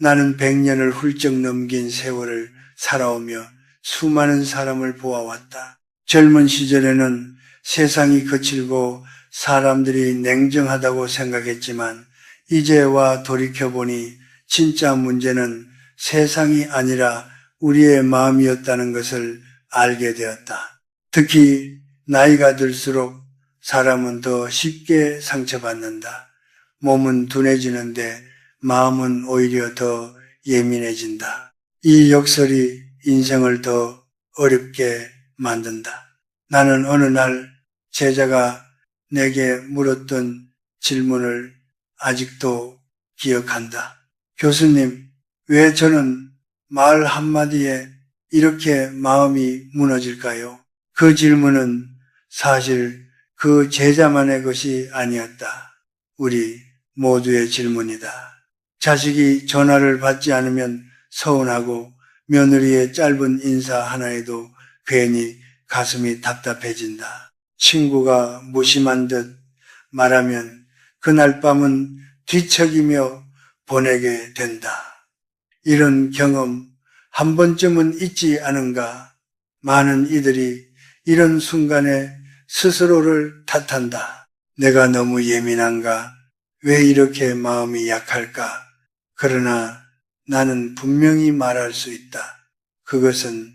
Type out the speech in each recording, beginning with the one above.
나는 100년을 훌쩍 넘긴 세월을 살아오며 수많은 사람을 보아왔다. 젊은 시절에는 세상이 거칠고 사람들이 냉정하다고 생각했지만 이제와 돌이켜보니 진짜 문제는 세상이 아니라 우리의 마음이었다는 것을 알게 되었다. 특히 나이가 들수록 사람은 더 쉽게 상처받는다. 몸은 둔해지는데 마음은 오히려 더 예민해진다. 이 역설이 인생을 더 어렵게 만든다. 나는 어느 날 제자가 내게 물었던 질문을 아직도 기억한다. 교수님, 왜 저는 말 한마디에 이렇게 마음이 무너질까요? 그 질문은 사실 그 제자만의 것이 아니었다. 우리 모두의 질문이다. 자식이 전화를 받지 않으면 서운하고 며느리의 짧은 인사 하나에도 괜히 가슴이 답답해진다. 친구가 무심한 듯 말하면 그날 밤은 뒤척이며 보내게 된다. 이런 경험 한 번쯤은 있지 않은가? 많은 이들이 이런 순간에 스스로를 탓한다. 내가 너무 예민한가? 왜 이렇게 마음이 약할까? 그러나 나는 분명히 말할 수 있다. 그것은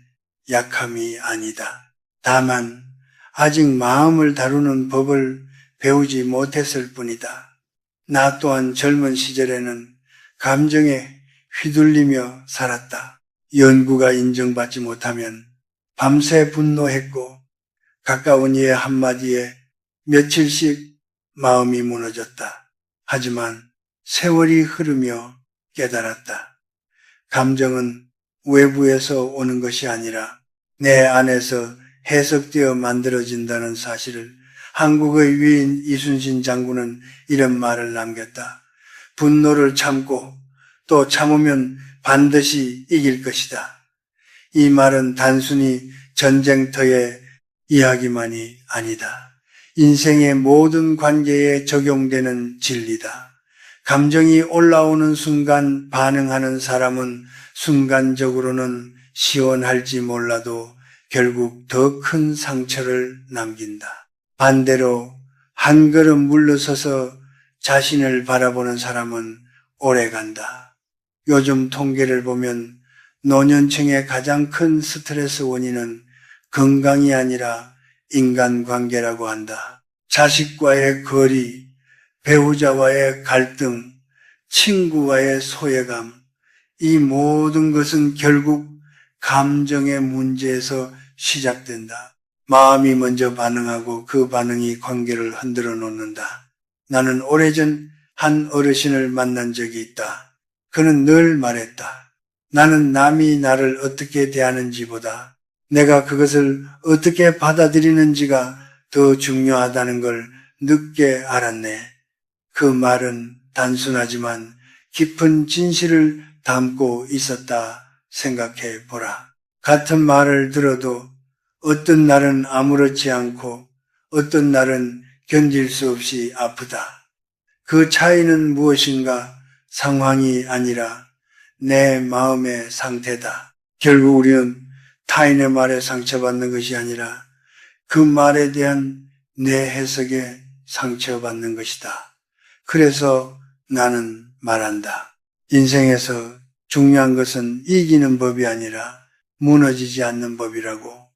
약함이 아니다. 다만 아직 마음을 다루는 법을 배우지 못했을 뿐이다. 나 또한 젊은 시절에는 감정에 휘둘리며 살았다. 연구가 인정받지 못하면 밤새 분노했고 가까운 이의 한마디에 며칠씩 마음이 무너졌다. 하지만 세월이 흐르며 깨달았다. 감정은 외부에서 오는 것이 아니라 내 안에서 해석되어 만들어진다는 사실을 한국의 위인 이순신 장군은 이런 말을 남겼다. 분노를 참고 또 참으면 반드시 이길 것이다. 이 말은 단순히 전쟁터의 이야기만이 아니다. 인생의 모든 관계에 적용되는 진리다. 감정이 올라오는 순간 반응하는 사람은 순간적으로는 시원할지 몰라도 결국 더 큰 상처를 남긴다. 반대로 한 걸음 물러서서 자신을 바라보는 사람은 오래 간다. 요즘 통계를 보면 노년층의 가장 큰 스트레스 원인은 건강이 아니라 인간관계라고 한다. 자식과의 거리, 배우자와의 갈등, 친구와의 소외감, 이 모든 것은 결국 감정의 문제에서 시작된다. 마음이 먼저 반응하고 그 반응이 관계를 흔들어 놓는다. 나는 오래전 한 어르신을 만난 적이 있다. 그는 늘 말했다. 나는 남이 나를 어떻게 대하는지보다 내가 그것을 어떻게 받아들이는지가 더 중요하다는 걸 늦게 알았네. 그 말은 단순하지만 깊은 진실을 담고 있었다 생각해 보라. 같은 말을 들어도 어떤 날은 아무렇지 않고 어떤 날은 견딜 수 없이 아프다. 그 차이는 무엇인가? 상황이 아니라 내 마음의 상태다. 결국 우리는 타인의 말에 상처받는 것이 아니라 그 말에 대한 내 해석에 상처받는 것이다. 그래서 나는 말한다. 인생에서 중요한 것은 이기는 법이 아니라 무너지지 않는 법이라고.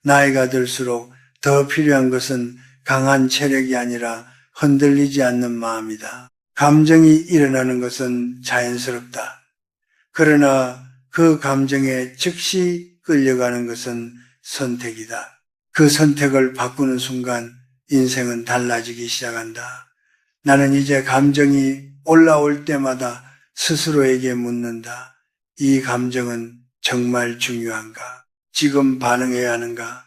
나이가 들수록 더 필요한 것은 강한 체력이 아니라 흔들리지 않는 마음이다. 감정이 일어나는 것은 자연스럽다. 그러나 그 감정에 즉시 끌려가는 것은 선택이다. 그 선택을 바꾸는 순간 인생은 달라지기 시작한다. 나는 이제 감정이 올라올 때마다 스스로에게 묻는다. 이 감정은 정말 중요한가? 지금 반응해야 하는가?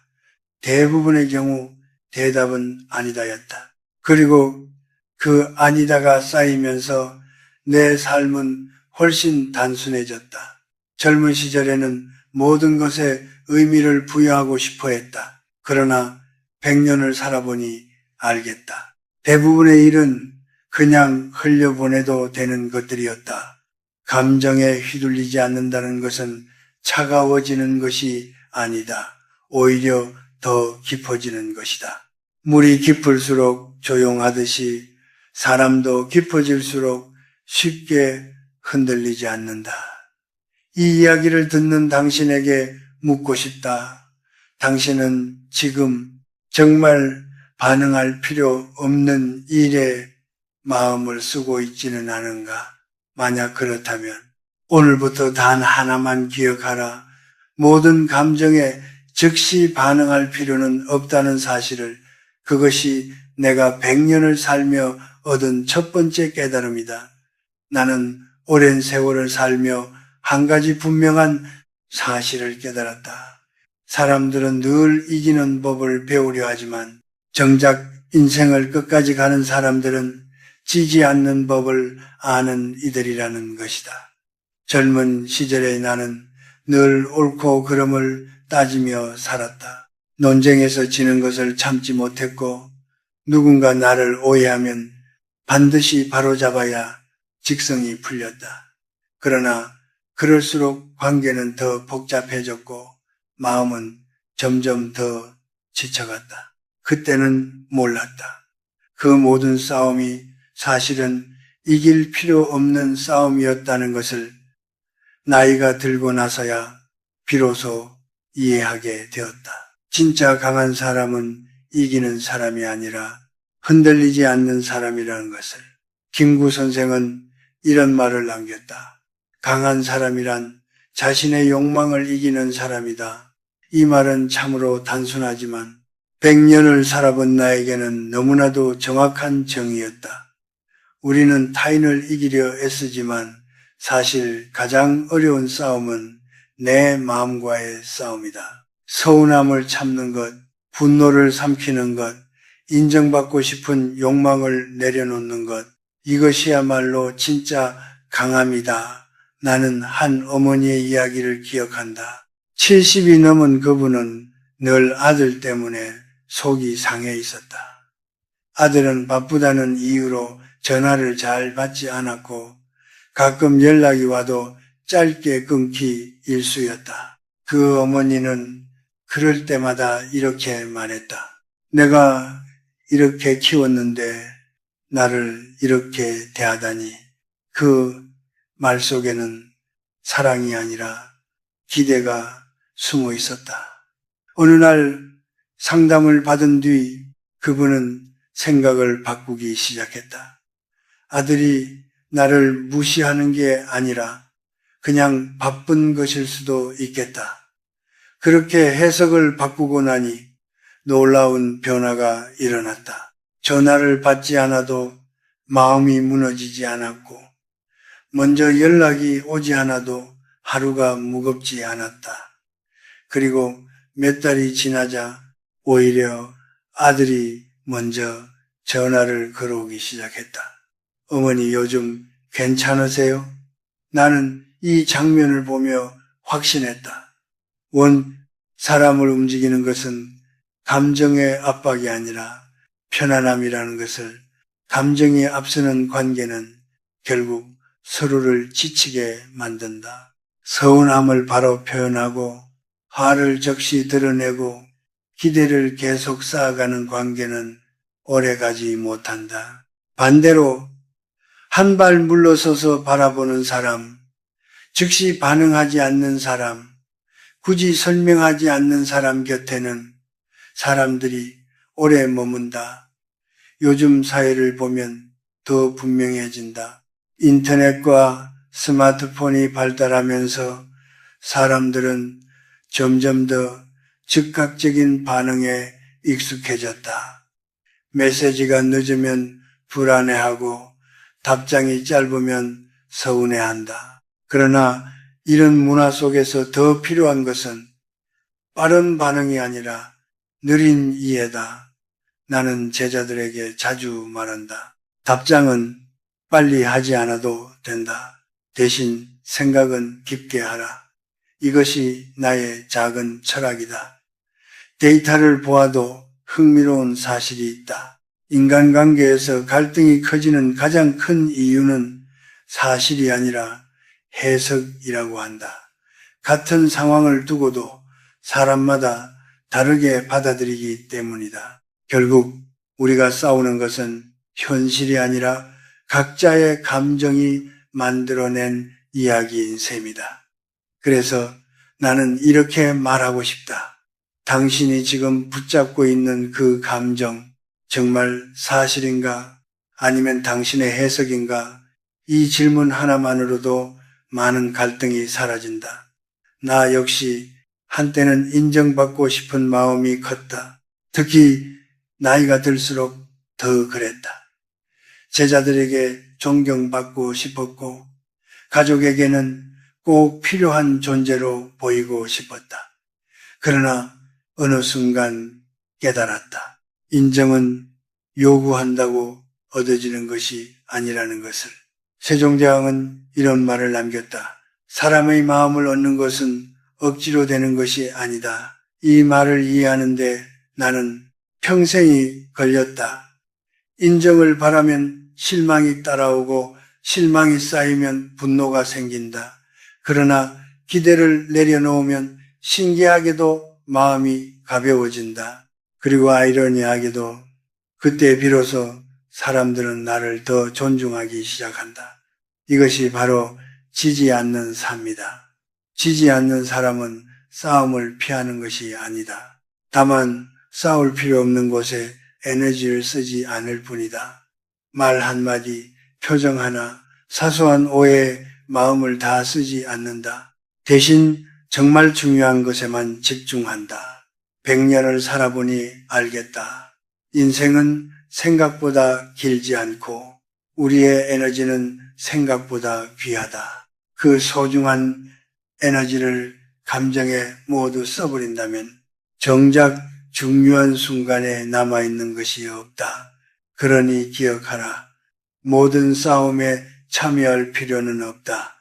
대부분의 경우 대답은 아니다였다. 그리고 그 아니다가 쌓이면서 내 삶은 훨씬 단순해졌다. 젊은 시절에는 모든 것에 의미를 부여하고 싶어 했다. 그러나 100년을 살아보니 알겠다. 대부분의 일은 그냥 흘려보내도 되는 것들이었다. 감정에 휘둘리지 않는다는 것은 차가워지는 것이 아니다. 오히려 더 깊어지는 것이다. 물이 깊을수록 조용하듯이 사람도 깊어질수록 쉽게 흔들리지 않는다. 이 이야기를 듣는 당신에게 묻고 싶다. 당신은 지금 정말 반응할 필요 없는 일에 마음을 쓰고 있지는 않은가? 만약 그렇다면 오늘부터 단 하나만 기억하라. 모든 감정에 즉시 반응할 필요는 없다는 사실을. 그것이 내가 100년을 살며 얻은 첫 번째 깨달음이다. 나는 오랜 세월을 살며 한 가지 분명한 사실을 깨달았다. 사람들은 늘 이기는 법을 배우려 하지만 정작 인생을 끝까지 가는 사람들은 지지 않는 법을 아는 이들이라는 것이다. 젊은 시절에 나는 늘 옳고 그름을 따지며 살았다. 논쟁에서 지는 것을 참지 못했고 누군가 나를 오해하면 반드시 바로잡아야 직성이 풀렸다. 그러나 그럴수록 관계는 더 복잡해졌고 마음은 점점 더 지쳐갔다. 그때는 몰랐다. 그 모든 싸움이 사실은 이길 필요 없는 싸움이었다는 것을 나이가 들고 나서야 비로소 이해하게 되었다. 진짜 강한 사람은 이기는 사람이 아니라 흔들리지 않는 사람이라는 것을. 김구 선생은 이런 말을 남겼다. 강한 사람이란 자신의 욕망을 이기는 사람이다. 이 말은 참으로 단순하지만 100년을 살아본 나에게는 너무나도 정확한 정의였다. 우리는 타인을 이기려 애쓰지만 사실 가장 어려운 싸움은 내 마음과의 싸움이다. 서운함을 참는 것, 분노를 삼키는 것, 인정받고 싶은 욕망을 내려놓는 것, 이것이야말로 진짜 강함이다. 나는 한 어머니의 이야기를 기억한다. 70이 넘은 그분은 늘 아들 때문에 속이 상해 있었다. 아들은 바쁘다는 이유로 전화를 잘 받지 않았고 가끔 연락이 와도 짧게 끊기 일쑤였다. 그 어머니는 그럴 때마다 이렇게 말했다. 내가 이렇게 키웠는데 나를 이렇게 대하다니. 그 말 속에는 사랑이 아니라 기대가 숨어 있었다. 어느 날 상담을 받은 뒤 그분은 생각을 바꾸기 시작했다. 아들이 나를 무시하는 게 아니라 그냥 바쁜 것일 수도 있겠다. 그렇게 해석을 바꾸고 나니 놀라운 변화가 일어났다. 전화를 받지 않아도 마음이 무너지지 않았고 먼저 연락이 오지 않아도 하루가 무겁지 않았다. 그리고 몇 달이 지나자 오히려 아들이 먼저 전화를 걸어오기 시작했다. 어머니 요즘 괜찮으세요? 나는 이 장면을 보며 확신했다. 사람을 움직이는 것은 감정의 압박이 아니라 편안함이라는 것을. 감정이 앞서는 관계는 결국 서로를 지치게 만든다. 서운함을 바로 표현하고 화를 적시 드러내고 기대를 계속 쌓아가는 관계는 오래가지 못한다. 반대로 한 발 물러서서 바라보는 사람, 즉시 반응하지 않는 사람, 굳이 설명하지 않는 사람 곁에는 사람들이 오래 머문다. 요즘 사회를 보면 더 분명해진다. 인터넷과 스마트폰이 발달하면서 사람들은 점점 더 즉각적인 반응에 익숙해졌다. 메시지가 늦으면 불안해하고 답장이 짧으면 서운해한다. 그러나 이런 문화 속에서 더 필요한 것은 빠른 반응이 아니라 느린 이해다. 나는 제자들에게 자주 말한다. 답장은 빨리 하지 않아도 된다. 대신 생각은 깊게 하라. 이것이 나의 작은 철학이다. 데이터를 보아도 흥미로운 사실이 있다. 인간관계에서 갈등이 커지는 가장 큰 이유는 사실이 아니라 해석이라고 한다. 같은 상황을 두고도 사람마다 다르게 받아들이기 때문이다. 결국 우리가 싸우는 것은 현실이 아니라 각자의 감정이 만들어낸 이야기인 셈이다. 그래서 나는 이렇게 말하고 싶다. 당신이 지금 붙잡고 있는 그 감정, 정말 사실인가? 아니면 당신의 해석인가? 이 질문 하나만으로도 많은 갈등이 사라진다. 나 역시 한때는 인정받고 싶은 마음이 컸다. 특히 나이가 들수록 더 그랬다. 제자들에게 존경받고 싶었고 가족에게는 꼭 필요한 존재로 보이고 싶었다. 그러나 어느 순간 깨달았다. 인정은 요구한다고 얻어지는 것이 아니라는 것을. 세종대왕은 이런 말을 남겼다. 사람의 마음을 얻는 것은 억지로 되는 것이 아니다. 이 말을 이해하는데 나는 평생이 걸렸다. 인정을 바라면 실망이 따라오고 실망이 쌓이면 분노가 생긴다. 그러나 기대를 내려놓으면 신기하게도 마음이 가벼워진다. 그리고 아이러니하게도 그때 비로소 사람들은 나를 더 존중하기 시작한다. 이것이 바로 지지 않는 삶이다. 지지 않는 사람은 싸움을 피하는 것이 아니다. 다만 싸울 필요 없는 곳에 에너지를 쓰지 않을 뿐이다. 말 한마디, 표정 하나, 사소한 오해에 마음을 다 쓰지 않는다. 대신 정말 중요한 것에만 집중한다. 100년을 살아보니 알겠다. 인생은 생각보다 길지 않고 우리의 에너지는 생각보다 귀하다. 그 소중한 에너지를 감정에 모두 써버린다면 정작 중요한 순간에 남아있는 것이 없다. 그러니 기억하라. 모든 싸움에 참여할 필요는 없다.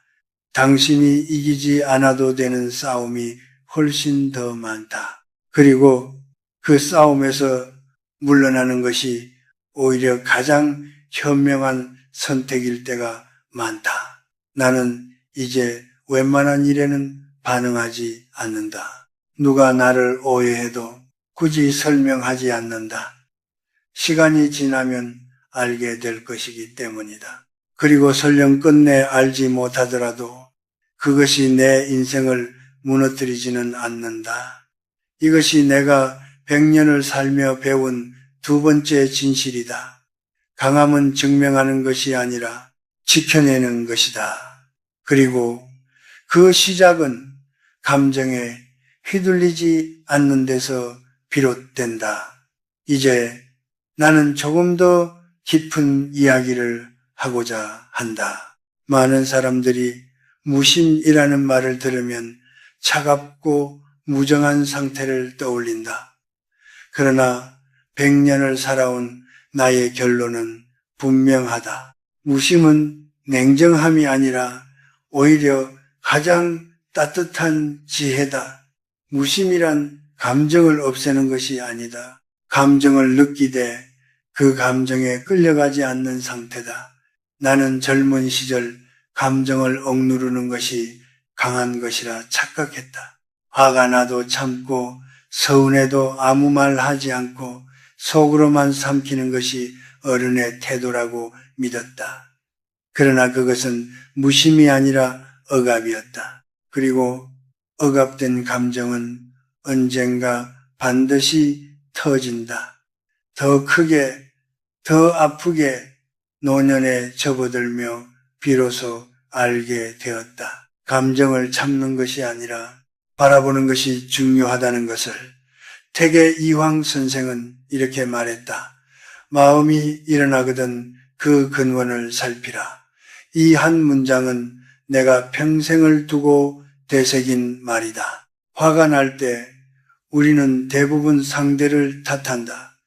당신이 이기지 않아도 되는 싸움이 훨씬 더 많다. 그리고 그 싸움에서 물러나는 것이 오히려 가장 현명한 선택일 때가 많다. 나는 이제 웬만한 일에는 반응하지 않는다. 누가 나를 오해해도 굳이 설명하지 않는다. 시간이 지나면 알게 될 것이기 때문이다. 그리고 설령 끝내 알지 못하더라도 그것이 내 인생을 무너뜨리지는 않는다. 이것이 내가 100년을 살며 배운 두 번째 진실이다. 강함은 증명하는 것이 아니라 지켜내는 것이다. 그리고 그 시작은 감정에 휘둘리지 않는 데서 비롯된다. 이제 나는 조금 더 깊은 이야기를 하고자 한다. 많은 사람들이 무심이라는 말을 들으면 차갑고 무정한 상태를 떠올린다. 그러나 100년을 살아온 나의 결론은 분명하다. 무심은 냉정함이 아니라 오히려 가장 따뜻한 지혜다. 무심이란 감정을 없애는 것이 아니다. 감정을 느끼되 그 감정에 끌려가지 않는 상태다. 나는 젊은 시절 감정을 억누르는 것이 강한 것이라 착각했다. 화가 나도 참고 서운해도 아무 말 하지 않고 속으로만 삼키는 것이 어른의 태도라고 믿었다. 그러나 그것은 무심이 아니라 억압이었다. 그리고 억압된 감정은 언젠가 반드시 터진다. 더 크게, 더 아프게 노년에 접어들며 비로소 알게 되었다. 감정을 참는 것이 아니라 바라보는 것이 중요하다는 것을. 태계 이황 선생은 이렇게 말했다. 마음이 일어나거든 그 근원을 살피라. 이 한 문장은 내가 평생을 두고 되새긴 말이다. 화가 날 때 우리는 대부분 상대를 탓한다.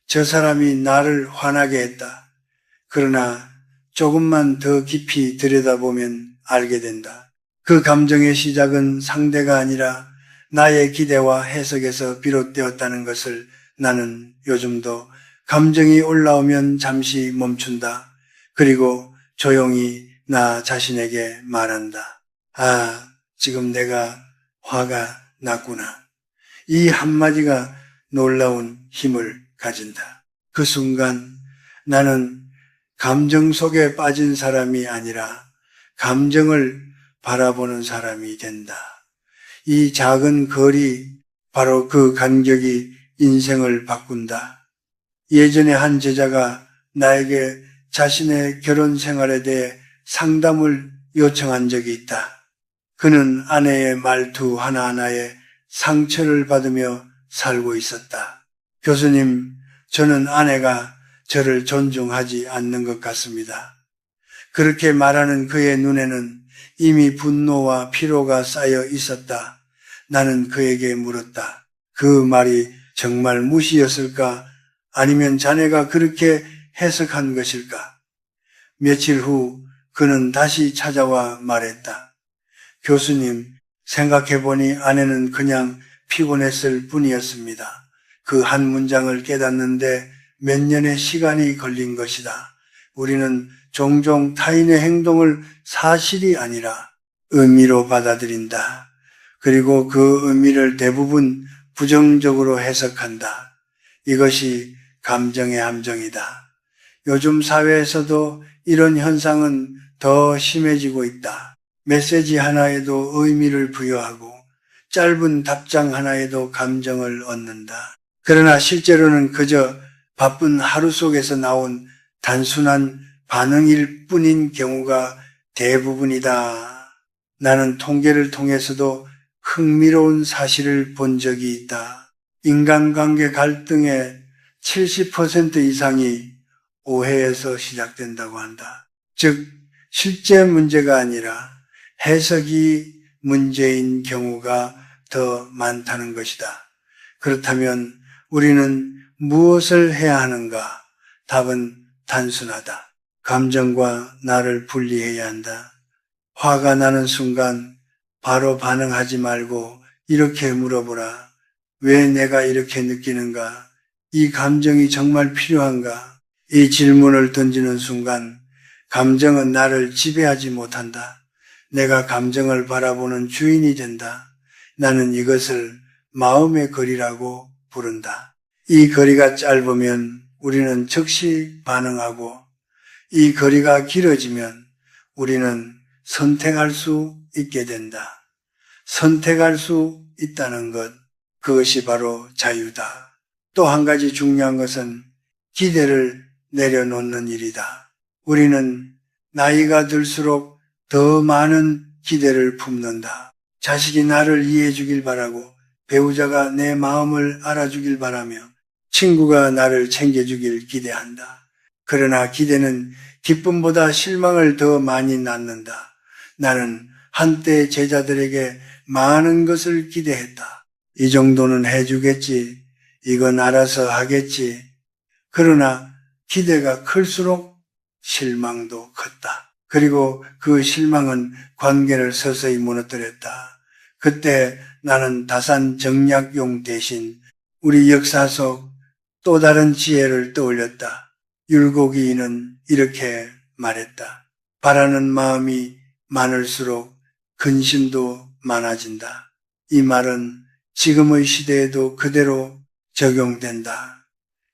저 사람이 나를 화나게 했다. 그러나 조금만 더 깊이 들여다보면 알게 된다. 그 감정의 시작은 상대가 아니라 나의 기대와 해석에서 비롯되었다는 것을 나는 요즘도 감정이 올라오면 잠시 멈춘다. 그리고 조용히 나 자신에게 말한다. 아, 지금 내가 화가 났구나. 이 한마디가 놀라운 힘을 가진다. 그 순간 나는 감정 속에 빠진 사람이 아니라 감정을 바라보는 사람이 된다. 이 작은 거리, 바로 그 간격이 인생을 바꾼다. 예전에 한 제자가 나에게 자신의 결혼 생활에 대해 상담을 요청한 적이 있다. 그는 아내의 말투 하나하나에 상처를 받으며 살고 있었다. 교수님, 저는 아내가 저를 존중하지 않는 것 같습니다. 그렇게 말하는 그의 눈에는 이미 분노와 피로가 쌓여 있었다. 나는 그에게 물었다. 그 말이 정말 무시였을까? 아니면 자네가 그렇게 해석한 것일까? 며칠 후 그는 다시 찾아와 말했다. 교수님, 생각해보니 아내는 그냥 피곤했을 뿐이었습니다. 그 한 문장을 깨닫는데 몇 년의 시간이 걸린 것이다. 우리는 종종 타인의 행동을 사실이 아니라 의미로 받아들인다. 그리고 그 의미를 대부분 부정적으로 해석한다. 이것이 감정의 함정이다. 요즘 사회에서도 이런 현상은 더 심해지고 있다. 메시지 하나에도 의미를 부여하고 짧은 답장 하나에도 감정을 얻는다. 그러나 실제로는 그저 바쁜 하루 속에서 나온 단순한 반응일 뿐인 경우가 대부분이다. 나는 통계를 통해서도 흥미로운 사실을 본 적이 있다. 인간관계 갈등의 70% 이상이 오해에서 시작된다고 한다. 즉, 실제 문제가 아니라 해석이 문제인 경우가 더 많다는 것이다. 그렇다면 우리는 무엇을 해야 하는가? 답은 단순하다. 감정과 나를 분리해야 한다. 화가 나는 순간 바로 반응하지 말고 이렇게 물어보라. 왜 내가 이렇게 느끼는가? 이 감정이 정말 필요한가? 이 질문을 던지는 순간 감정은 나를 지배하지 못한다. 내가 감정을 바라보는 주인이 된다. 나는 이것을 마음의 거리라고 부른다. 이 거리가 짧으면 우리는 즉시 반응하고 이 거리가 길어지면 우리는 선택할 수 있게 된다. 선택할 수 있다는 것, 그것이 바로 자유다. 또 한 가지 중요한 것은 기대를 내려놓는 일이다. 우리는 나이가 들수록 더 많은 기대를 품는다. 자식이 나를 이해해 주길 바라고, 배우자가 내 마음을 알아주길 바라며, 친구가 나를 챙겨주길 기대한다. 그러나 기대는 기쁨보다 실망을 더 많이 낳는다. 나는 한때 제자들에게 많은 것을 기대했다. 이 정도는 해주겠지. 이건 알아서 하겠지. 그러나 기대가 클수록 실망도 컸다. 그리고 그 실망은 관계를 서서히 무너뜨렸다. 그때 나는 다산 정략용 대신 우리 역사 속 또 다른 지혜를 떠올렸다. 율곡이인은 이렇게 말했다. 바라는 마음이 많을수록 근심도 많아진다. 이 말은 지금의 시대에도 그대로 적용된다.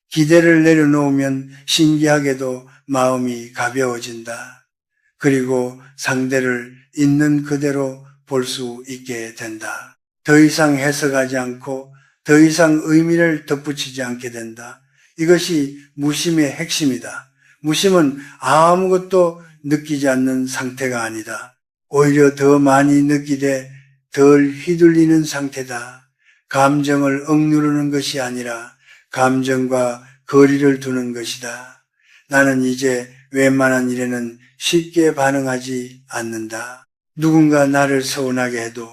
기대를 내려놓으면 신기하게도 마음이 가벼워진다. 그리고 상대를 있는 그대로 볼 수 있게 된다. 더 이상 해석하지 않고 더 이상 의미를 덧붙이지 않게 된다. 이것이 무심의 핵심이다. 무심은 아무것도 느끼지 않는 상태가 아니다. 오히려 더 많이 느끼되 덜 휘둘리는 상태다. 감정을 억누르는 것이 아니라 감정과 거리를 두는 것이다. 나는 이제 웬만한 일에는 쉽게 반응하지 않는다. 누군가 나를 서운하게 해도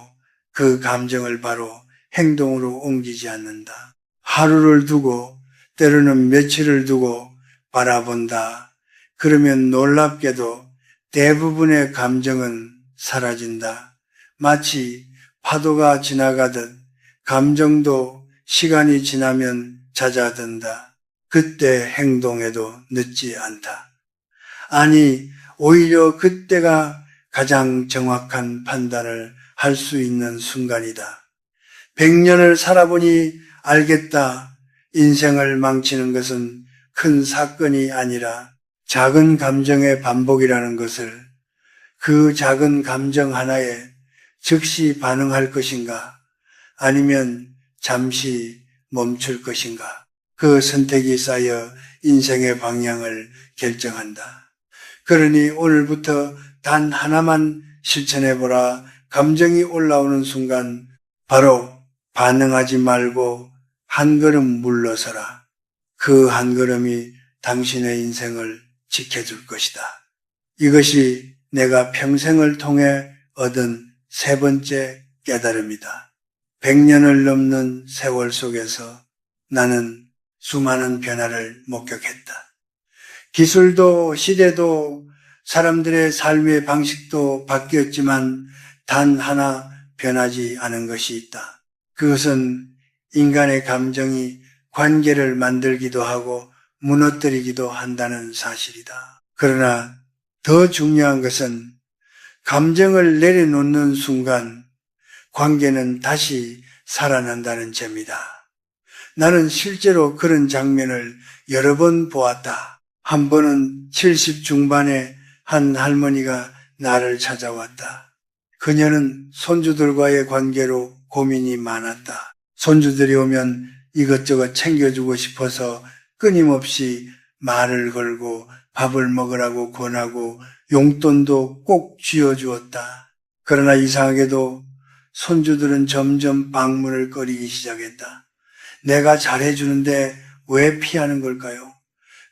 그 감정을 바로 행동으로 옮기지 않는다. 하루를 두고 때로는 며칠을 두고 바라본다. 그러면 놀랍게도 대부분의 감정은 사라진다. 마치 파도가 지나가듯 감정도 시간이 지나면 잦아든다. 그때 행동해도 늦지 않다. 아니, 오히려 그때가 가장 정확한 판단을 할 수 있는 순간이다. 100년을 살아보니 알겠다. 인생을 망치는 것은 큰 사건이 아니라 작은 감정의 반복이라는 것을, 그 작은 감정 하나에 즉시 반응할 것인가 아니면 잠시 멈출 것인가, 그 선택이 쌓여 인생의 방향을 결정한다. 그러니 오늘부터 단 하나만 실천해보라. 감정이 올라오는 순간 바로 반응하지 말고 한 걸음 물러서라. 그 한 걸음이 당신의 인생을 지켜줄 것이다. 이것이 내가 평생을 통해 얻은 세 번째 깨달음이다. 100년을 넘는 세월 속에서 나는 수많은 변화를 목격했다. 기술도 시대도 사람들의 삶의 방식도 바뀌었지만 단 하나 변하지 않은 것이 있다. 그것은 인간의 감정이 관계를 만들기도 하고 무너뜨리기도 한다는 사실이다. 그러나 더 중요한 것은 감정을 내려놓는 순간 관계는 다시 살아난다는 점이다. 나는 실제로 그런 장면을 여러 번 보았다. 한 번은 70 중반의 한 할머니가 나를 찾아왔다. 그녀는 손주들과의 관계로 고민이 많았다. 손주들이 오면 이것저것 챙겨주고 싶어서 끊임없이 말을 걸고 밥을 먹으라고 권하고 용돈도 꼭 쥐어주었다. 그러나 이상하게도 손주들은 점점 방문을 꺼리기 시작했다. 내가 잘해주는데 왜 피하는 걸까요?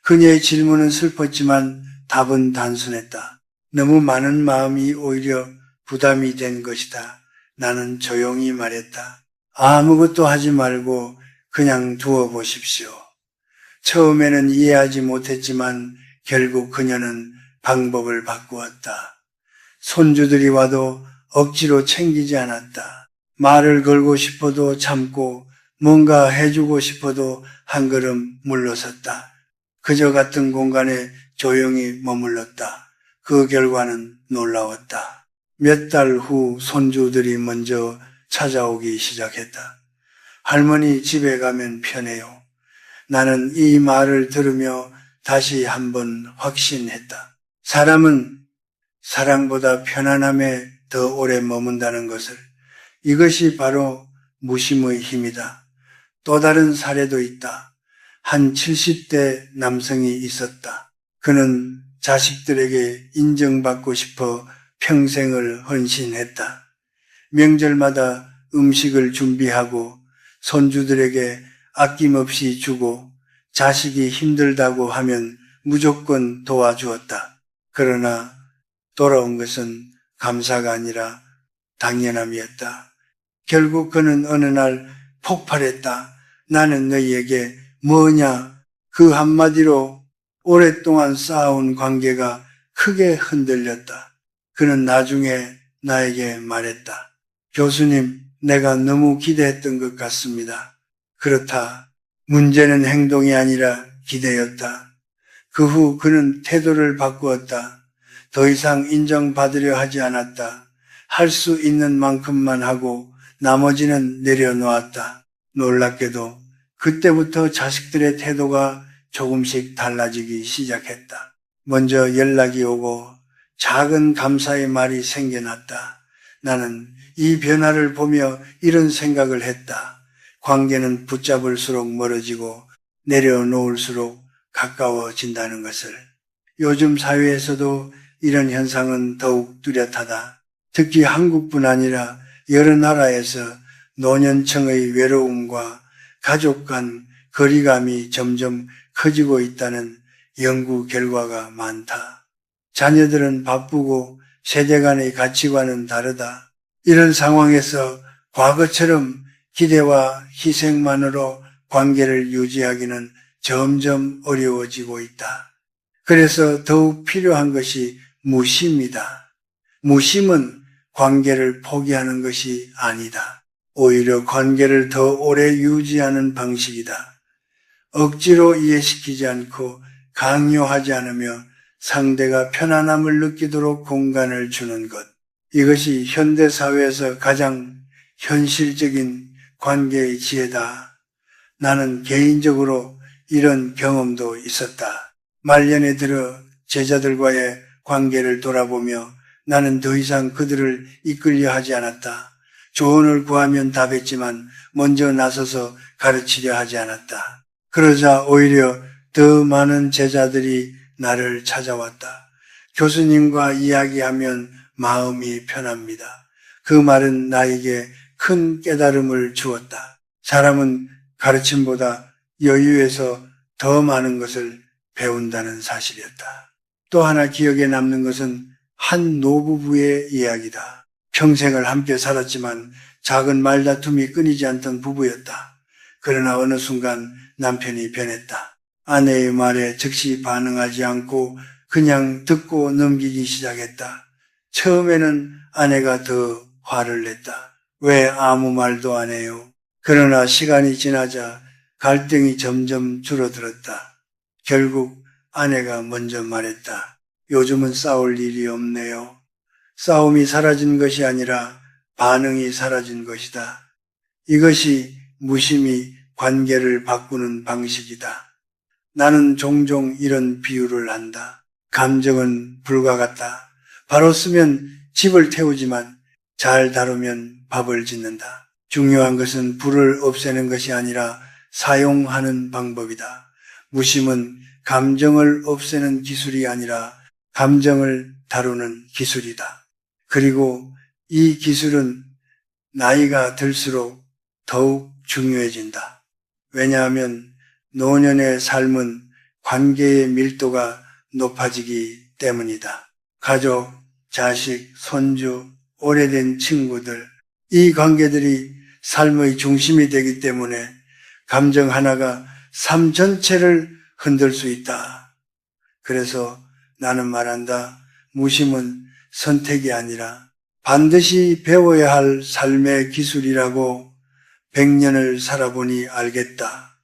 그녀의 질문은 슬펐지만 답은 단순했다. 너무 많은 마음이 오히려 부담이 된 것이다. 나는 조용히 말했다. 아무것도 하지 말고 그냥 두어 보십시오. 처음에는 이해하지 못했지만 결국 그녀는 방법을 바꾸었다. 손주들이 와도 억지로 챙기지 않았다. 말을 걸고 싶어도 참고 뭔가 해주고 싶어도 한 걸음 물러섰다. 그저 같은 공간에 조용히 머물렀다. 그 결과는 놀라웠다. 몇 달 후 손주들이 먼저 찾아오기 시작했다. 할머니 집에 가면 편해요. 나는 이 말을 들으며 다시 한번 확신했다. 사람은 사랑보다 편안함에 더 오래 머문다는 것을. 이것이 바로 무심의 힘이다. 또 다른 사례도 있다. 한 70대 남성이 있었다. 그는 자식들에게 인정받고 싶어 평생을 헌신했다. 명절마다 음식을 준비하고 손주들에게 아낌없이 주고 자식이 힘들다고 하면 무조건 도와주었다. 그러나 돌아온 것은 감사가 아니라 당연함이었다. 결국 그는 어느 날 폭발했다. 나는 너희에게 뭐냐? 그 한마디로 오랫동안 쌓아온 관계가 크게 흔들렸다. 그는 나중에 나에게 말했다. 교수님, 내가 너무 기대했던 것 같습니다. 그렇다. 문제는 행동이 아니라 기대였다. 그 후 그는 태도를 바꾸었다. 더 이상 인정받으려 하지 않았다. 할 수 있는 만큼만 하고 나머지는 내려놓았다. 놀랍게도 그때부터 자식들의 태도가 조금씩 달라지기 시작했다. 먼저 연락이 오고 작은 감사의 말이 생겨났다. 나는 이 변화를 보며 이런 생각을 했다. 관계는 붙잡을수록 멀어지고 내려놓을수록 가까워진다는 것을. 요즘 사회에서도 이런 현상은 더욱 뚜렷하다. 특히 한국뿐 아니라 여러 나라에서 노년층의 외로움과 가족 간 거리감이 점점 커지고 있다는 연구 결과가 많다. 자녀들은 바쁘고 세대 간의 가치관은 다르다. 이런 상황에서 과거처럼 기대와 희생만으로 관계를 유지하기는 점점 어려워지고 있다. 그래서 더욱 필요한 것이 무심이다. 무심은 관계를 포기하는 것이 아니다. 오히려 관계를 더 오래 유지하는 방식이다. 억지로 이해시키지 않고 강요하지 않으며 상대가 편안함을 느끼도록 공간을 주는 것. 이것이 현대사회에서 가장 현실적인 관계의 지혜다. 나는 개인적으로 이런 경험도 있었다. 말년에 들어 제자들과의 관계를 돌아보며 나는 더 이상 그들을 이끌려 하지 않았다. 조언을 구하면 답했지만 먼저 나서서 가르치려 하지 않았다. 그러자 오히려 더 많은 제자들이 나를 찾아왔다. 교수님과 이야기하면 마음이 편합니다. 그 말은 나에게 큰 깨달음을 주었다. 사람은 가르침보다 여유에서 더 많은 것을 배운다는 사실이었다. 또 하나 기억에 남는 것은 한 노부부의 이야기다. 평생을 함께 살았지만 작은 말다툼이 끊이지 않던 부부였다. 그러나 어느 순간 남편이 변했다. 아내의 말에 즉시 반응하지 않고 그냥 듣고 넘기기 시작했다. 처음에는 아내가 더 화를 냈다. 왜 아무 말도 안 해요? 그러나 시간이 지나자 갈등이 점점 줄어들었다. 결국 아내가 먼저 말했다. 요즘은 싸울 일이 없네요. 싸움이 사라진 것이 아니라 반응이 사라진 것이다. 이것이 무심히 관계를 바꾸는 방식이다. 나는 종종 이런 비유를 한다. 감정은 불과 같다. 바로 쓰면 집을 태우지만 잘 다루면 밥을 짓는다. 중요한 것은 불을 없애는 것이 아니라 사용하는 방법이다. 무심은 감정을 없애는 기술이 아니라 감정을 다루는 기술이다. 그리고 이 기술은 나이가 들수록 더욱 중요해진다. 왜냐하면 노년의 삶은 관계의 밀도가 높아지기 때문이다. 가족, 자식, 손주, 오래된 친구들, 이 관계들이 삶의 중심이 되기 때문에 감정 하나가 삶 전체를 흔들 수 있다. 그래서 나는 말한다. 무심은 선택이 아니라 반드시 배워야 할 삶의 기술이라고 100년을 살아보니 알겠다.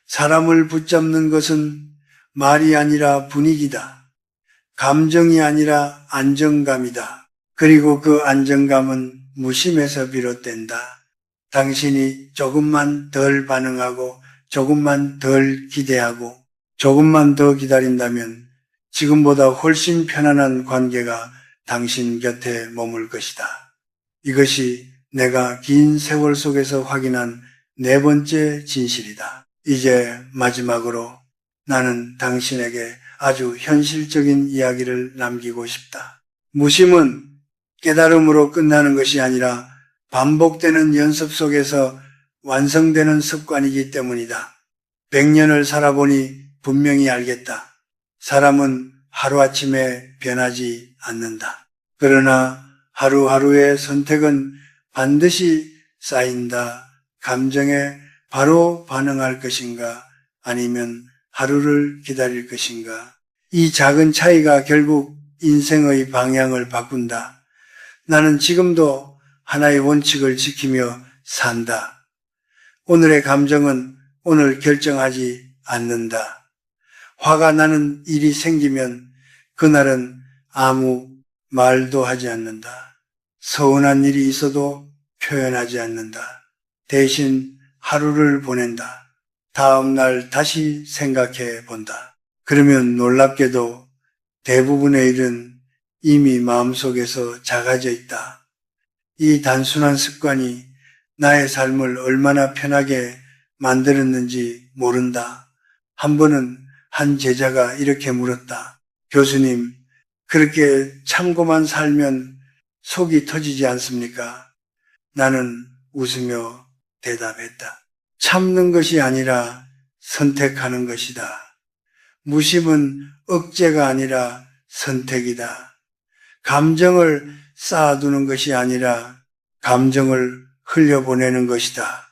사람을 붙잡는 것은 말이 아니라 분위기다. 감정이 아니라 안정감이다. 그리고 그 안정감은 무심에서 비롯된다. 당신이 조금만 덜 반응하고 조금만 덜 기대하고 조금만 더 기다린다면 지금보다 훨씬 편안한 관계가 당신 곁에 머물 것이다. 이것이 내가 긴 세월 속에서 확인한 네 번째 진실이다. 이제 마지막으로 나는 당신에게 아주 현실적인 이야기를 남기고 싶다. 무심은 깨달음으로 끝나는 것이 아니라 반복되는 연습 속에서 완성되는 습관이기 때문이다. 100년을 살아보니 분명히 알겠다. 사람은 하루아침에 변하지 않는다. 그러나 하루하루의 선택은 반드시 쌓인다. 감정에 바로 반응할 것인가 아니면 하루를 기다릴 것인가. 이 작은 차이가 결국 인생의 방향을 바꾼다. 나는 지금도 하나의 원칙을 지키며 산다. 오늘의 감정은 오늘 결정하지 않는다. 화가 나는 일이 생기면 그날은 아무 말도 하지 않는다. 서운한 일이 있어도 표현하지 않는다. 대신 하루를 보낸다. 다음 날 다시 생각해 본다. 그러면 놀랍게도 대부분의 일은 이미 마음속에서 작아져 있다. 이 단순한 습관이 나의 삶을 얼마나 편하게 만들었는지 모른다. 한 번은 한 제자가 이렇게 물었다. 교수님, 그렇게 참고만 살면 속이 터지지 않습니까? 나는 웃으며 대답했다. 참는 것이 아니라 선택하는 것이다. 무심은 억제가 아니라 선택이다. 감정을 쌓아두는 것이 아니라 감정을 흘려보내는 것이다.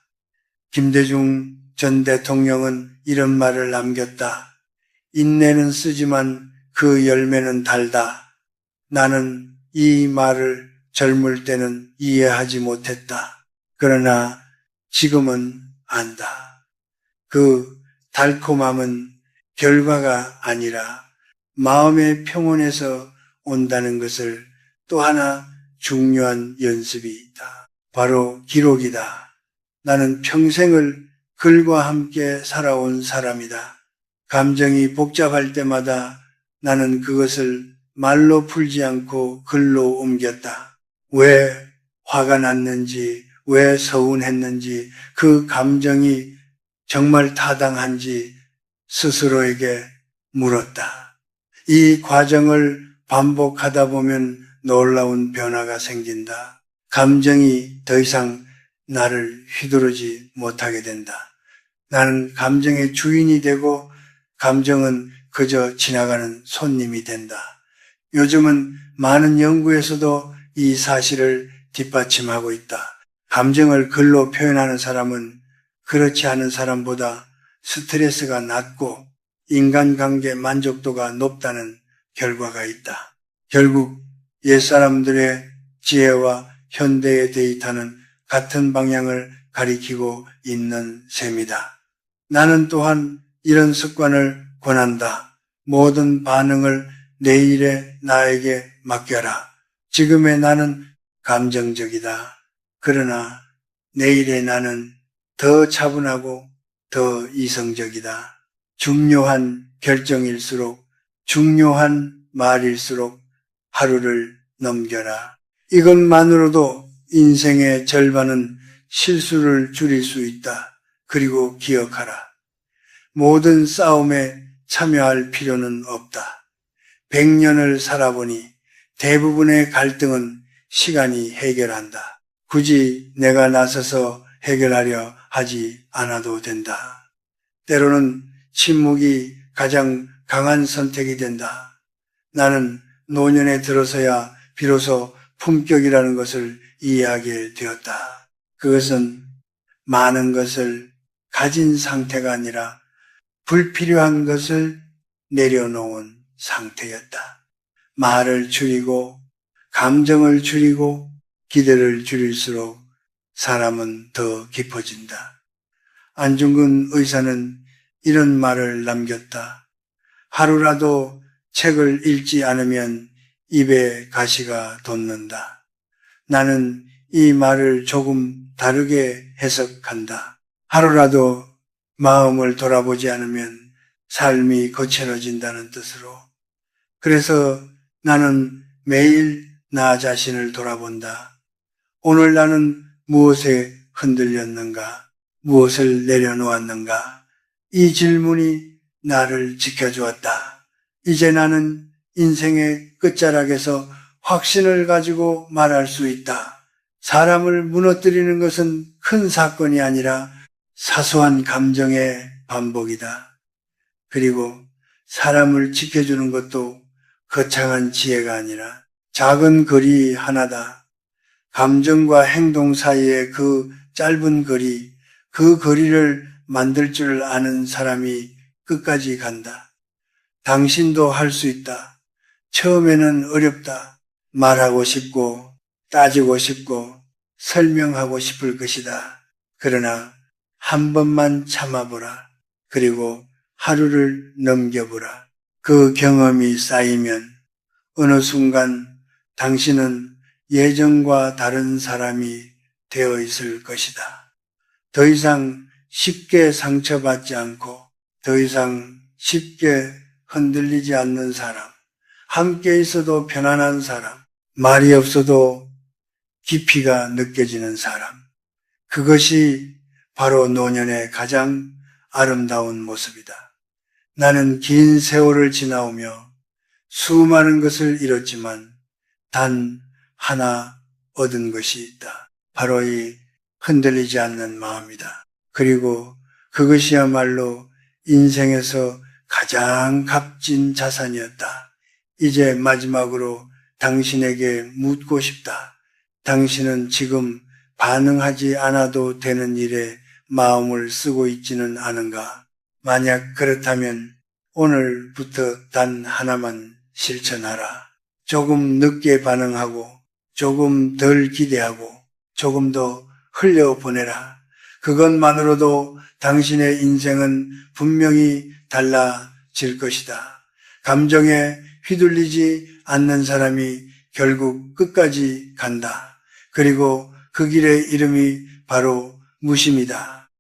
김대중 전 대통령은 이런 말을 남겼다. 인내는 쓰지만 그 열매는 달다. 나는 이 말을 젊을 때는 이해하지 못했다. 그러나 지금은 안다. 그 달콤함은 결과가 아니라 마음의 평온에서 온다는 것을 또 하나 중요한 연습이 있다. 바로 기록이다. 나는 평생을 글과 함께 살아온 사람이다. 감정이 복잡할 때마다 나는 그것을 말로 풀지 않고 글로 옮겼다. 왜 화가 났는지, 왜 서운했는지, 그 감정이 정말 타당한지 스스로에게 물었다. 이 과정을 반복하다 보면 놀라운 변화가 생긴다. 감정이 더 이상 나를 휘두르지 못하게 된다. 나는 감정의 주인이 되고 감정은 그저 지나가는 손님이 된다. 요즘은 많은 연구에서도 이 사실을 뒷받침하고 있다. 감정을 글로 표현하는 사람은 그렇지 않은 사람보다 스트레스가 낮고 인간관계 만족도가 높다는 결과가 있다. 결국 옛사람들의 지혜와 현대의 데이터는 같은 방향을 가리키고 있는 셈이다. 나는 또한 이런 습관을 권한다. 모든 반응을 내일의 나에게 맡겨라. 지금의 나는 감정적이다. 그러나 내일의 나는 더 차분하고 더 이성적이다. 중요한 결정일수록, 중요한 말일수록 하루를 넘겨라. 이것만으로도 인생의 절반은 실수를 줄일 수 있다. 그리고 기억하라. 모든 싸움에 참여할 필요는 없다. 100년을 살아보니 대부분의 갈등은 시간이 해결한다. 굳이 내가 나서서 해결하려 하지 않아도 된다. 때로는 침묵이 가장 강한 선택이 된다. 나는 노년에 들어서야 비로소 품격이라는 것을 이해하게 되었다. 그것은 많은 것을 가진 상태가 아니라 불필요한 것을 내려놓은 상태였다. 말을 줄이고 감정을 줄이고 기대를 줄일수록 사람은 더 깊어진다. 안중근 의사는 이런 말을 남겼다. 하루라도 책을 읽지 않으면 입에 가시가 돋는다. 나는 이 말을 조금 다르게 해석한다. 하루라도 마음을 돌아보지 않으면 삶이 거칠어진다는 뜻으로. 그래서 나는 매일 나 자신을 돌아본다. 오늘 나는 무엇에 흔들렸는가? 무엇을 내려놓았는가? 이 질문이 나를 지켜주었다. 이제 나는 인생의 끝자락에서 확신을 가지고 말할 수 있다. 사람을 무너뜨리는 것은 큰 사건이 아니라 사소한 감정의 반복이다. 그리고 사람을 지켜주는 것도 거창한 지혜가 아니라 작은 거리 하나다. 감정과 행동 사이의 그 짧은 거리, 그 거리를 만들 줄 아는 사람이 끝까지 간다. 당신도 할 수 있다. 처음에는 어렵다. 말하고 싶고 따지고 싶고 설명하고 싶을 것이다. 그러나 한 번만 참아보라. 그리고 하루를 넘겨보라. 그 경험이 쌓이면 어느 순간 당신은 예전과 다른 사람이 되어 있을 것이다. 더 이상 쉽게 상처받지 않고 더 이상 쉽게 흔들리지 않는 사람, 함께 있어도 편안한 사람, 말이 없어도 깊이가 느껴지는 사람. 그것이 바로 노년의 가장 아름다운 모습이다. 나는 긴 세월을 지나오며 수많은 것을 잃었지만 단 하나 얻은 것이 있다. 바로 이 흔들리지 않는 마음이다. 그리고 그것이야말로 인생에서 가장 값진 자산이었다. 이제 마지막으로 당신에게 묻고 싶다. 당신은 지금 반응하지 않아도 되는 일에 마음을 쓰고 있지는 않은가? 만약 그렇다면 오늘부터 단 하나만 실천하라. 조금 늦게 반응하고 조금 덜 기대하고 조금 더 흘려보내라. 그것만으로도 당신의 인생은 분명히 달라질 것이다. 감정에 휘둘리지 않는 사람이 결국 끝까지 간다. 그리고 그 길의 이름이 바로 무심이다.